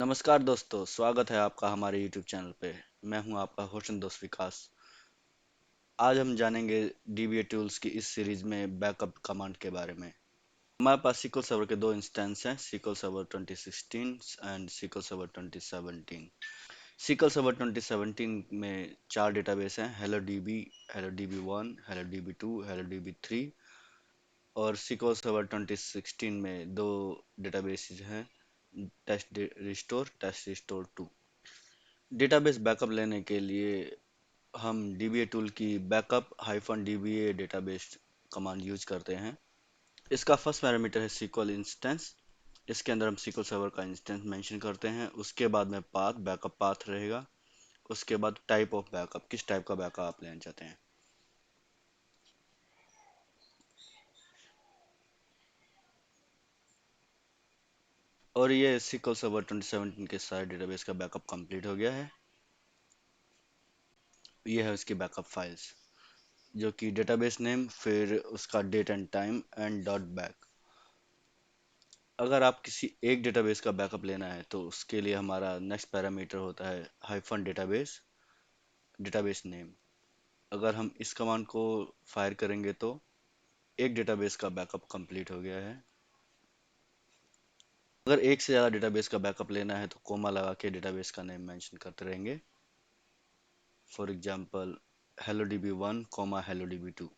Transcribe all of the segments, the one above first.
नमस्कार दोस्तों, स्वागत है आपका हमारे YouTube चैनल पे। मैं हूं आपका होस्ट दोस्त विकास। आज हम जानेंगे DBA टूल्स की इस सीरीज में बैकअप कमांड के बारे में। हमारे पास SQL सर्वर के दो इंस्टेंस हैं, SQL server 2016 and SQL server 2017। SQL server 2017 में चार डेटाबेस हैं, HelloDB, HelloDB1, HelloDB2, HelloDB3। और SQL सर्वर 2016 में दो डेटाबेसेस हैं, टेस्ट रिस्टोर 2। डेटाबेस बैकअप लेने के लिए हम DBA टूल की backup hyphen DBA database command use करते हैं। इसका फर्स्ट पैरामीटर है SQL इंस्टेंस। इसके अंदर हम SQL सर्वर का इंस्टेंस मेंशन करते हैं। उसके बाद में पाथ, बैकअप पाथ रहेगा। उसके बाद टाइप ऑफ बैकअप, किस टाइप का बैकअप आप लेना चाहते हैं। और ये SQL सर्वर 2017 के सारे डेटाबेस का बैकअप कंप्लीट हो गया है। ये है उसकी बैकअप फाइल्स, जो कि डेटाबेस नेम, फिर उसका date and time and dot back. अगर आप किसी एक डेटाबेस का बैकअप लेना है तो उसके लिए हमारा नेक्स्ट पैरामीटर होता है हाइफन डेटाबेस, डेटाबेस नेम। अगर हम इस कमांड को फायर करेंगे तो एक डेटाबेस का बैकअप कंप्लीट हो गया है। अगर एक से ज़्यादा डेटाबेस का बैकअप लेना है तो कोमा लगा के डेटाबेस का नेम मेंशन करते रहेंगे। For example HelloDB1 comma HelloDB2।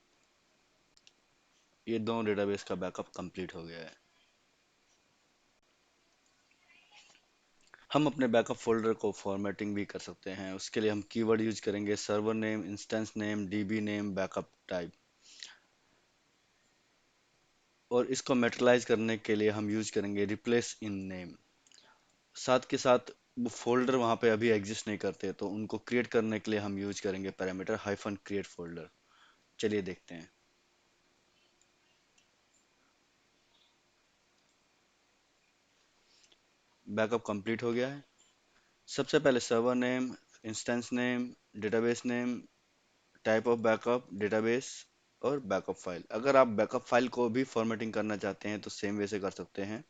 ये दोनों डेटाबेस का बैकअप कंप्लीट हो गया है। हम अपने बैकअप फोल्डर को फॉर्मेटिंग भी कर सकते हैं। उसके लिए हम कीवर्ड यूज करेंगे, server name, instance name, DB name, backup type. और इसको मेटरलाइज करने के लिए हम यूज करेंगे रिप्लेस इन नेम। साथ के साथ वो फोल्डर वहाँ पे अभी एग्जिस्ट नहीं करते, तो उनको क्रिएट करने के लिए हम यूज करेंगे पैरामीटर हाइफन क्रिएट फोल्डर। चलिए देखते हैं। बैकअप कंप्लीट हो गया है। सबसे पहले server name, instance name, database name, type of backup, database और बैकअप फाइल। अगर आप बैकअप फाइल को भी फॉर्मेटिंग करना चाहते हैं तो सेम वे से कर सकते हैं।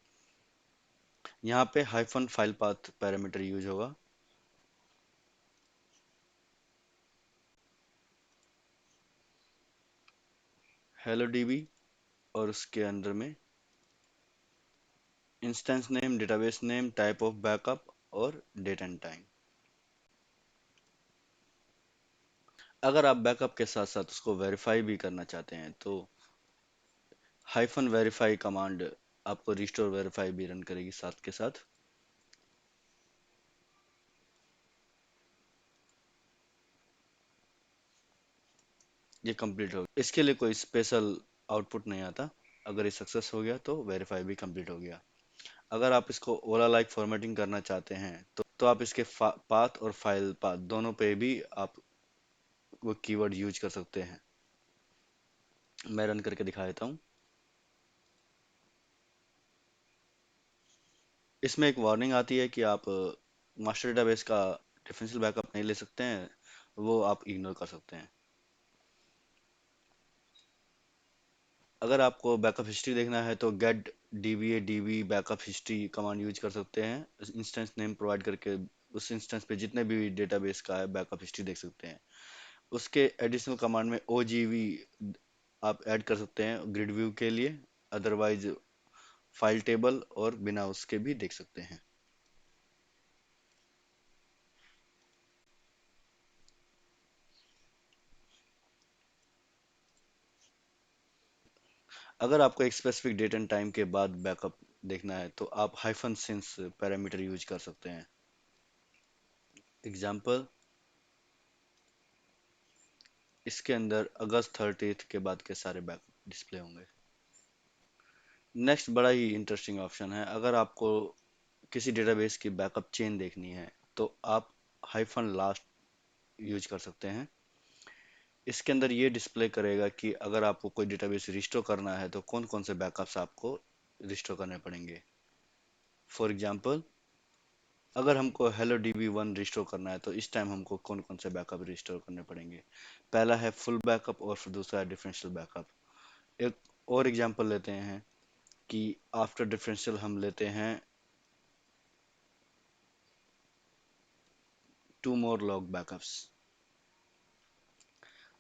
यहाँ पे hyphen file path parameter use होगा। हेलो डीबी और उसके अंदर में instance name, database name, type of backup और डेट एंड टाइम। अगर आप बैकअप के साथ साथ उसको वेरीफाई भी करना चाहते हैं तो हाइफन वेरीफाई कमांड आपको रिस्टोर वेरीफाई भी रन करेगी साथ के साथ। ये कंप्लीट हो गया। इसके लिए कोई स्पेशल आउटपुट नहीं आता। अगर ये सक्सेस हो गया तो वेरीफाई भी कंप्लीट हो गया। अगर आप इसको ओला लाइक फॉर्मेटिंग करना चाहते हैं तो आप इसके पाथ और फाइल पाथ दोनों पे भी आप वो कीवर्ड यूज कर सकते हैं। मैं रन करके दिखा देता हूँ। इसमें एक वार्निंग आती है कि आप मास्टर डेटाबेस का डिफरेंशियल बैकअप नहीं ले सकते हैं, वो आप इग्नोर कर सकते हैं। अगर आपको बैकअप हिस्ट्री देखना है तो get DBA DB backup history command use कर सकते हैं। इंस्टेंस नेम प्रोवाइड करके उस इंस्टेंस पे जितने भी डेटाबेस का है बैकअप हिस्ट्री देख सकते हैं। उसके एडिशनल कमांड में OGV आप ऐड कर सकते हैं ग्रिड व्यू के लिए। अदरवाइज फाइल टेबल और बिना उसके भी देख सकते हैं। अगर आपको एक स्पेसिफिक डेट एंड टाइम के बाद बैकअप देखना है तो आप हाइफन सिंस पैरामीटर यूज कर सकते हैं। एग्जाम्पल, इसके अंदर अगस्त 30 के बाद के सारे बैकअप डिस्प्ले होंगे। नेक्स्ट बड़ा ही इंटरेस्टिंग ऑप्शन है। अगर आपको किसी डेटाबेस की बैकअप चेन देखनी है तो आप हाइफन लास्ट यूज कर सकते हैं। इसके अंदर ये डिस्प्ले करेगा कि अगर आपको कोई डेटाबेस रिस्टोर करना है तो कौन कौन से बैकअप्स आपको रिस्टोर करने पड़ेंगे। फॉर एग्जांपल, अगर हमको हेलो DB1 रिस्टोर करना है तो इस टाइम हमको कौन कौन से बैकअप रिस्टोर करने पड़ेंगे। पहला है फुल बैकअप और फिर दूसरा है डिफरेंशियल बैकअप। एक और एग्जांपल लेते हैं कि आफ्टर डिफरेंशियल हम लेते हैं टू मोर लॉग बैकअप्स।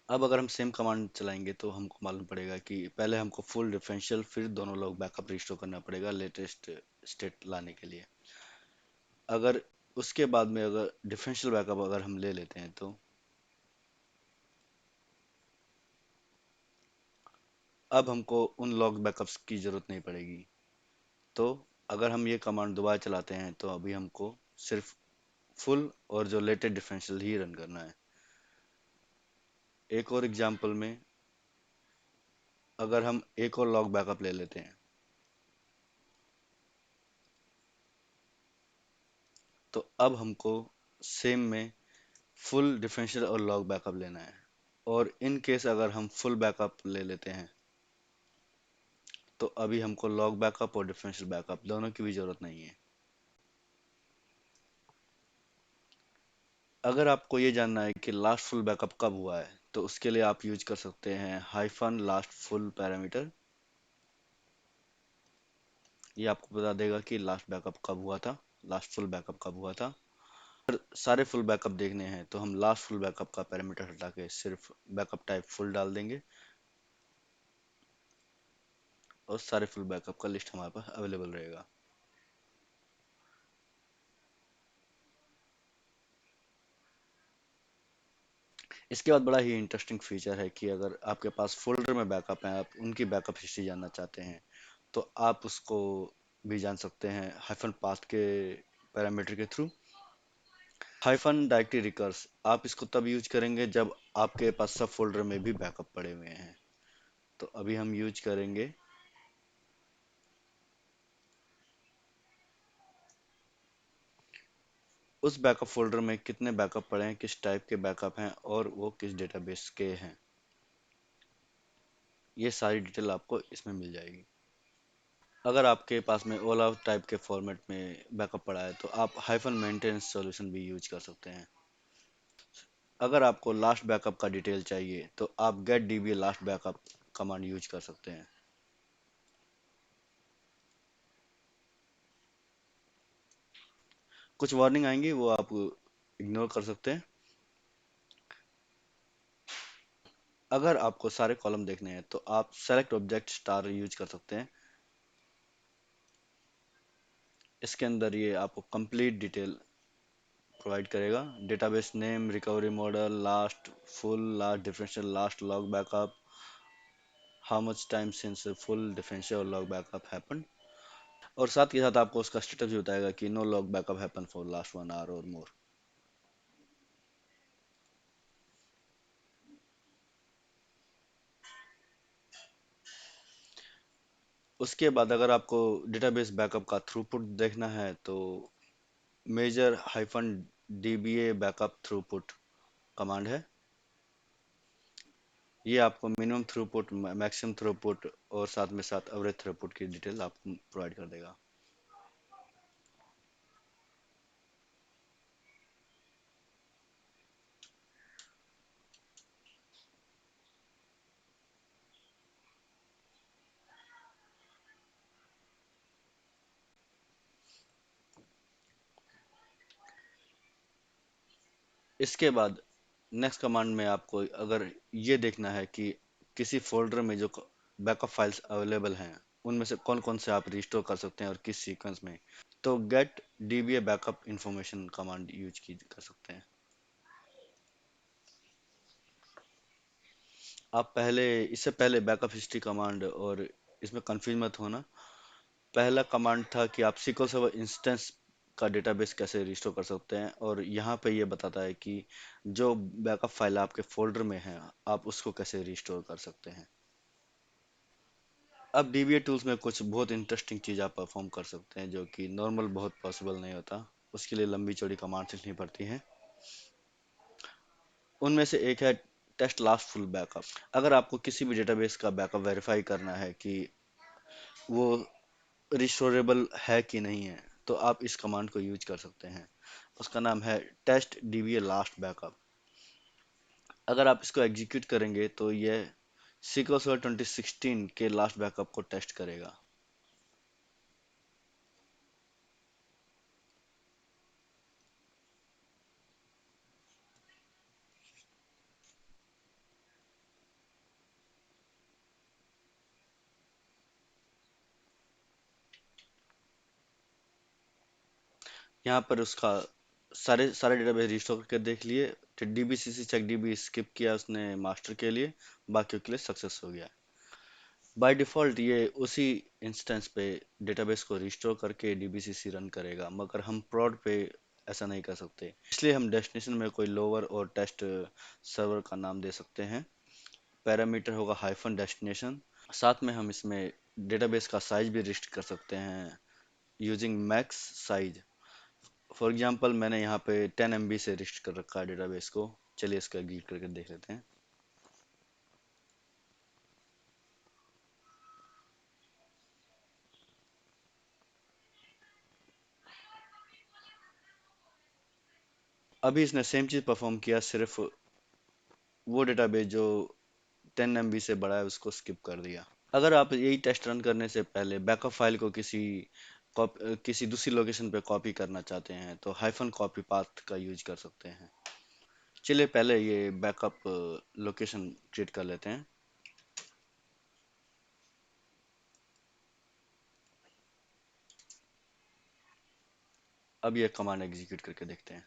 अब अगर हम सेम कमांड चलाएंगे तो हमको मालूम पड़ेगा कि पहले हमको फुल डिफरेंशियल फिर दोनों लॉग बैकअप रिस्टोर करना पड़ेगा लेटेस्ट स्टेट लाने के लिए। अगर उसके बाद में अगर डिफरेंशियल बैकअप अगर हम ले लेते हैं तो अब हमको उन लॉग बैकअप्स की ज़रूरत नहीं पड़ेगी। तो अगर हम ये कमांड दोबारा चलाते हैं तो अभी हमको सिर्फ फुल और जो लेटेस्ट डिफरेंशियल ही रन करना है। एक और एग्जांपल में अगर हम एक और लॉग बैकअप ले लेते हैं तो अब हमको सेम में फुल डिफरेंशियल और लॉग बैकअप लेना है। और इन केस अगर हम फुल बैकअप ले लेते हैं तो अभी हमको लॉग बैकअप और डिफरेंशियल बैकअप दोनों की भी जरूरत नहीं है। अगर आपको ये जानना है कि लास्ट फुल बैकअप कब हुआ है तो उसके लिए आप यूज कर सकते हैं हाइफन लास्ट फुल पैरामीटर। ये आपको बता देगा कि लास्ट बैकअप कब हुआ था, लास्ट फुल बैकअप कब हुआ था। अगर सारे फुल बैकअप देखने हैं तो हम लास्ट फुल बैकअप का पैरामीटर हटा के सिर्फ बैकअप टाइप फुल डाल देंगे और सारे फुल बैकअप का लिस्ट हमारे पास अवेलेबल रहेगा। इसके बाद बड़ा ही इंटरेस्टिंग फीचर है कि अगर आपके पास फोल्डर में बैकअप है, आप उनकी बैकअप हिस्ट्री जानना चाहते हैं तो आप उसको भी जान सकते हैं हाइफन पाथ के पैरामीटर के थ्रू। हाइफन डायरेक्टरी रिकर्स आप इसको तब यूज करेंगे जब आपके पास सब फोल्डर में भी बैकअप पड़े हुए हैं। तो अभी हम यूज करेंगे उस बैकअप फोल्डर में कितने बैकअप पड़े हैं, किस टाइप के बैकअप हैं और वो किस डेटाबेस के हैं। ये सारी डिटेल आपको इसमें मिल जाएगी। अगर आपके पास में ओला टाइप के फॉर्मेट में बैकअप पड़ा है तो आप हाइफन मेंटेनेंस सॉल्यूशन भी यूज कर सकते हैं। अगर आपको लास्ट बैकअप का डिटेल चाहिए तो आप get DB last backup command use कर सकते हैं। कुछ वार्निंग आएंगी वो आप इग्नोर कर सकते हैं। अगर आपको सारे कॉलम देखने हैं तो आप सेलेक्ट ऑब्जेक्ट स्टार यूज कर सकते हैं। इसके अंदर ये आपको कंप्लीट डिटेल प्रोवाइड करेगा, database name, recovery model, last full, last differential, last log backup, how much time since full differential log backup happen. और साथ के साथ आपको उसका स्टेटस भी बताएगा कि no log backup happen for last 1 hour और मोर। उसके बाद अगर आपको डेटाबेस बैकअप का थ्रूपुट देखना है तो measure hyphen DBA backup throughput command है। ये आपको मिनिमम थ्रूपुट, मैक्सिमम थ्रूपुट और साथ में साथ एवरेज थ्रूपुट की डिटेल आपको प्रोवाइड कर देगा। इसके बाद नेक्स्ट कमांड में आपको अगर ये देखना है कि किसी फोल्डर में जो बैकअप फाइल्स अवेलेबल हैं उनमें से कौन कौन से आप रिस्टोर कर सकते हैं और किस सीक्वेंस में, तो get DBA backup information command use की कर सकते हैं। आप पहले इससे पहले बैकअप हिस्ट्री कमांड और इसमें कंफ्यूज मत होना। पहला कमांड था कि आप SQL सर्वर इंस्टेंस का डेटाबेस कैसे रिस्टोर कर सकते हैं और यहाँ पे ये बताता है कि जो बैकअप फाइल आपके फोल्डर में है आप उसको कैसे रिस्टोर कर सकते हैं। अब डीबीए टूल्स में कुछ बहुत इंटरेस्टिंग चीज़ आप परफॉर्म कर सकते हैं जो कि नॉर्मल बहुत पॉसिबल नहीं होता। उसके लिए लंबी चौड़ी कमांड लिखनी पड़ती हैं। उनमें से एक है टेस्ट लास्ट फुल बैकअप। अगर आपको किसी भी डेटाबेस का बैकअप वेरीफाई करना है कि वो रिस्टोरेबल है कि नहीं है तो आप इस कमांड को यूज कर सकते हैं। उसका नाम है टेस्ट डीबीए लास्ट बैकअप। अगर आप इसको एग्जीक्यूट करेंगे तो यह SQL सर्वर 2016 के लास्ट बैकअप को टेस्ट करेगा। यहाँ पर उसका सारे सारे डेटाबेस रिस्टोर करके देख लिए। डीबीसीसी चेक डीबी स्किप किया उसने मास्टर के लिए, बाकियों के लिए सक्सेस हो गया। बाय डिफ़ॉल्ट ये उसी इंस्टेंस पे डेटाबेस को रिस्टोर करके डीबीसीसी रन करेगा, मगर हम prod पे ऐसा नहीं कर सकते, इसलिए हम डेस्टिनेशन में कोई लोअर और टेस्ट सर्वर का नाम दे सकते हैं। पैरामीटर होगा हाइफन डेस्टिनेशन। साथ में हम इसमें डेटाबेस का साइज भी रिस्ट कर सकते हैं using max size. For example मैंने यहाँ पे 10 MB से रिस्ट कर रखा है डेटाबेस को। चलिए इसका एग्जीक्यूट करके देख लेते हैं। अभी इसने सेम चीज़ परफॉर्म किया, सिर्फ वो डेटाबेस जो 10 MB से बड़ा है उसको स्किप कर दिया। अगर आप यही टेस्ट रन करने से पहले बैकअप फाइल को किसी दूसरी लोकेशन पे कॉपी करना चाहते हैं तो हाइफन कॉपी पाथ का यूज कर सकते हैं। चलिए पहले ये बैकअप लोकेशन क्रिएट कर लेते हैं। अब ये कमांड एग्जीक्यूट करके देखते हैं।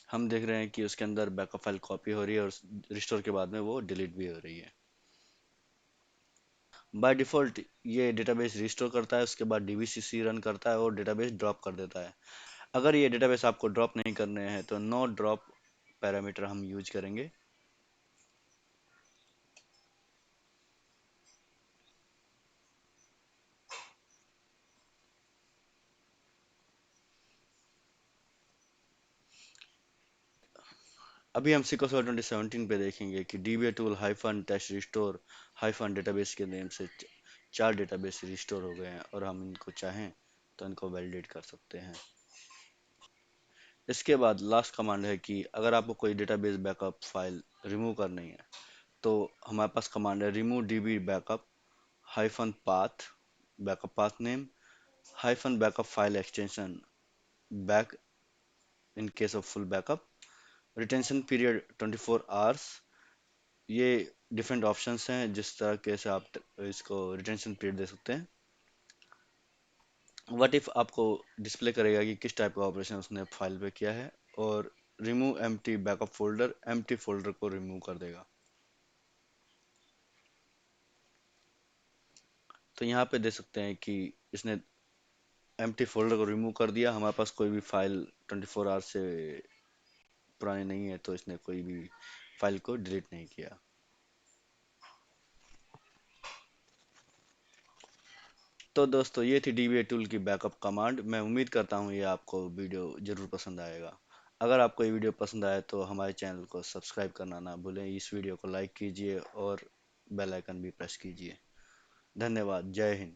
हम देख रहे हैं कि उसके अंदर बैकअप फाइल कॉपी हो रही है और रिस्टोर के बाद में वो डिलीट भी हो रही है। बाय डिफ़ॉल्ट ये डेटाबेस रिस्टोर करता है, उसके बाद डीबीसीसी रन करता है और डेटाबेस ड्रॉप कर देता है। अगर ये डेटाबेस आपको ड्रॉप नहीं करने हैं तो नो ड्रॉप पैरामीटर हम यूज करेंगे। अभी हम सिकोसो 2017 पे देखेंगे कि DB tool hyphen test restore hyphen database के नेम से चार डेटाबेस रिस्टोर हो गए हैं और हम इनको चाहें तो इनको वैलिडेट कर सकते हैं। इसके बाद लास्ट कमांड है कि अगर आपको कोई डेटाबेस बैकअप फाइल रिमूव करनी है तो हमारे पास कमांड है remove dB backup hyphen path backup path name hyphen backup file extension back in case of full backup retention period 24 hours. ये डिफरेंट ऑप्शंस हैं जिस तरह के से आप इसको रिटेंशन पीरियड दे सकते हैं। व्हाट इफ आपको डिस्प्ले करेगा कि किस टाइप का ऑपरेशन उसने फाइल पे किया है। और remove empty backup folder empty folder को रिमूव कर देगा। तो यहाँ पे देख सकते हैं कि इसने एम्प्टी फोल्डर को रिमूव कर दिया। हमारे पास कोई भी फाइल 24 आवर्स से पुरानी नहीं है तो इसने कोई भी फाइल को डिलीट नहीं किया। तो दोस्तों ये थी डीबीए टूल की बैकअप कमांड। मैं उम्मीद करता हूँ ये आपको वीडियो ज़रूर पसंद आएगा। अगर आपको ये वीडियो पसंद आए तो हमारे चैनल को सब्सक्राइब करना ना भूलें, इस वीडियो को लाइक कीजिए और बेल आइकन भी प्रेस कीजिए। धन्यवाद। जय हिंद।